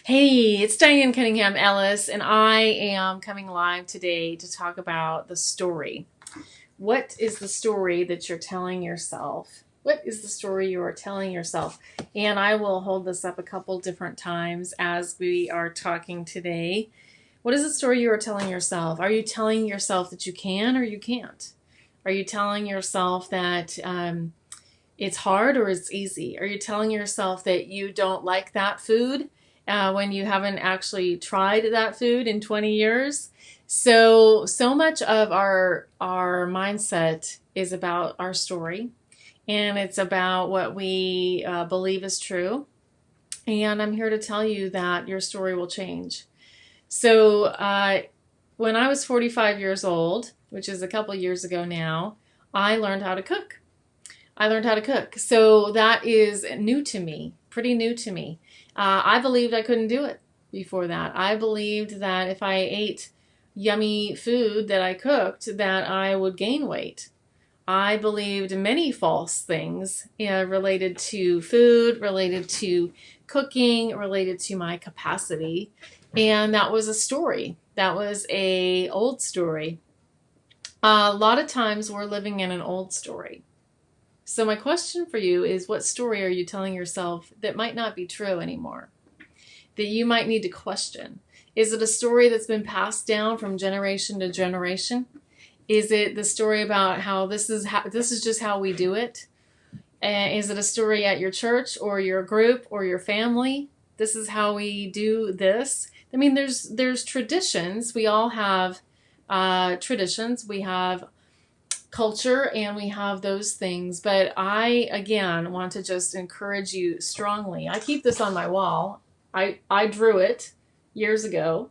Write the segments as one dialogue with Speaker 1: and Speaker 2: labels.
Speaker 1: Hey, it's Diane Cunningham Ellis, and I am coming live today to talk about the story. What is the story that you're telling yourself? What is the story you are telling yourself? And I will hold this up a couple different times as we are talking today. What is the story you are telling yourself? Are you telling yourself that you can or you can't? Are you telling yourself that it's hard or it's easy? Are you telling yourself that you don't like that food when you haven't actually tried that food in 20 years? So much of our mindset is about our story, and it's about what we believe is true. And I'm here to tell you that your story will change. So when I was 45 years old, which is a couple years ago now, I learned how to cook. I learned how to cook. So that is new to me, pretty new to me. I believed I couldn't do it before that. I believed that if I ate yummy food that I cooked, that I would gain weight. I believed many false things related to food, related to cooking, related to my capacity. And that was a story. That was a old story. A lot of times we're living in an old story. So my question for you is, what story are you telling yourself that might not be true anymore? That you might need to question? Is it a story that's been passed down from generation to generation? Is it the story about how this is just how we do it? Is it a story at your church or your group or your family? This is how we do this. I mean, there's traditions. We all have traditions. We have culture, and we have those things. But I, again, want to just encourage you strongly. I keep this on my wall. I drew it years ago,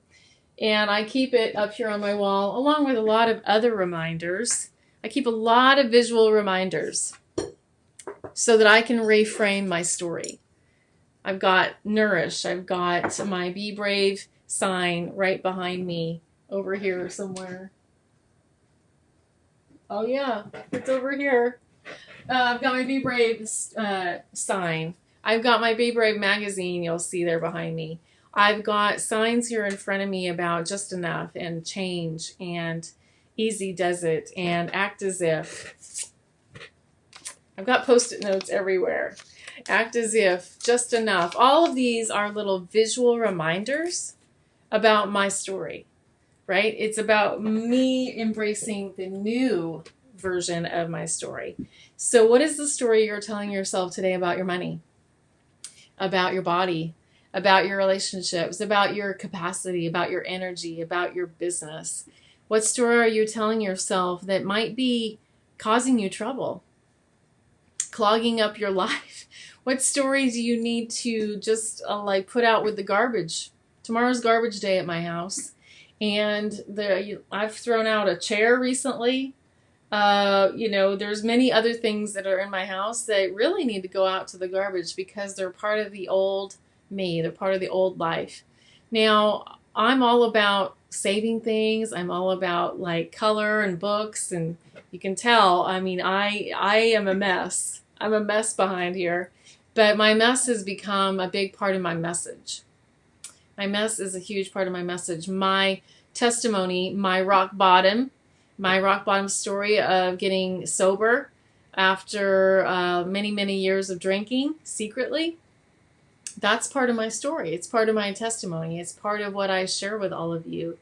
Speaker 1: and I keep it up here on my wall along with a lot of other reminders. I keep a lot of visual reminders so that I can reframe my story. I've got Nourish. I've got my Be Brave sign right behind me over here somewhere. Oh yeah, it's over here. I've got my Be Brave sign. I've got my Be Brave magazine, you'll see there behind me. I've got signs here in front of me about Just Enough and Change and Easy Does It and Act As If. I've got Post-it notes everywhere. Act As If, Just Enough. All of these are little visual reminders about my story. Right? It's about me embracing the new version of my story. So what is the story you're telling yourself today about your money, about your body, about your relationships, about your capacity, about your energy, about your business? What story are you telling yourself that might be causing you trouble, clogging up your life? What story do you need to just put out with the garbage? Tomorrow's garbage day at my house. And I've thrown out a chair recently. There's many other things that are in my house that really need to go out to the garbage because they're part of the old me. They're part of the old life. Now, I'm all about saving things. I'm all about color and books, and you can tell. I mean, I am a mess. I'm a mess behind here, but my mess has become a big part of my message. My mess is a huge part of my message. My testimony, my rock bottom story of getting sober after many, many years of drinking secretly. That's part of my story. It's part of my testimony. It's part of what I share with all of you.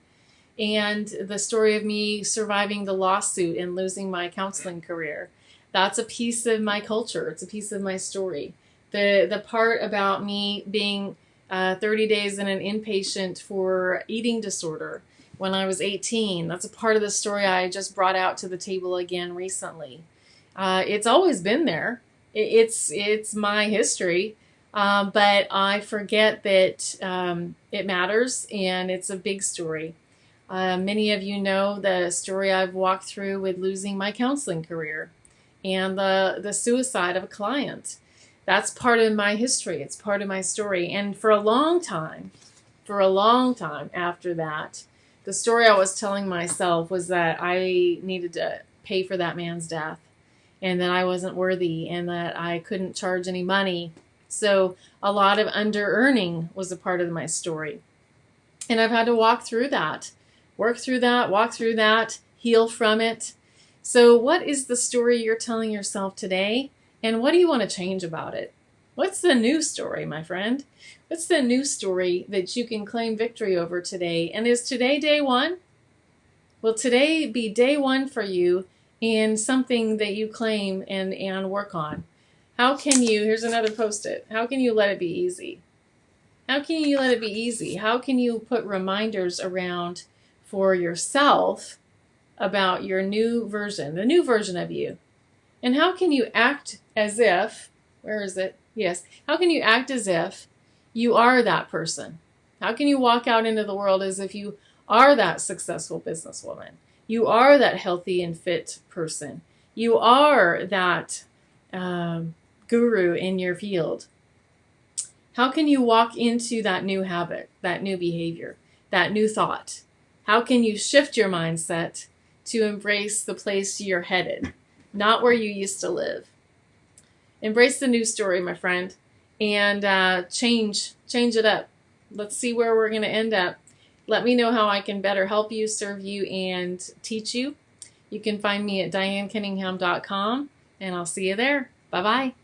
Speaker 1: And the story of me surviving the lawsuit and losing my counseling career. That's a piece of my culture. It's a piece of my story. The part about me being 30 days in an inpatient for eating disorder when I was 18. That's a part of the story I just brought out to the table again recently. It's always been there. It's my history, but I forget that it matters, and it's a big story. Many of you know the story I've walked through with losing my counseling career and the suicide of a client. That's part of my history. It's part of my story. And for a long time after that, the story I was telling myself was that I needed to pay for that man's death, and that I wasn't worthy, and that I couldn't charge any money So a lot of under-earning was a part of my story. And I've had to walk through that, walk through that, heal from it. So what is the story you're telling yourself today? And what do you want to change about it? What's the new story, my friend? What's the new story that you can claim victory over today? And is today day one? Will today be day one for you in something that you claim and work on? How can you, here's another post-it, how can you let it be easy? How can you let it be easy? How can you put reminders around for yourself about your new version, the new version of you? And how can you act as if, where is it? Yes. How can you act as if you are that person? How can you walk out into the world as if you are that successful businesswoman? You are that healthy and fit person. You are that guru in your field. How can you walk into that new habit, that new behavior, that new thought? How can you shift your mindset to embrace the place you're headed, not where you used to live? Embrace the new story, my friend, and change it up. Let's see where we're going to end up. Let me know how I can better help you, serve you, and teach you. You can find me at DianeCunningham.com, and I'll see you there. Bye-bye.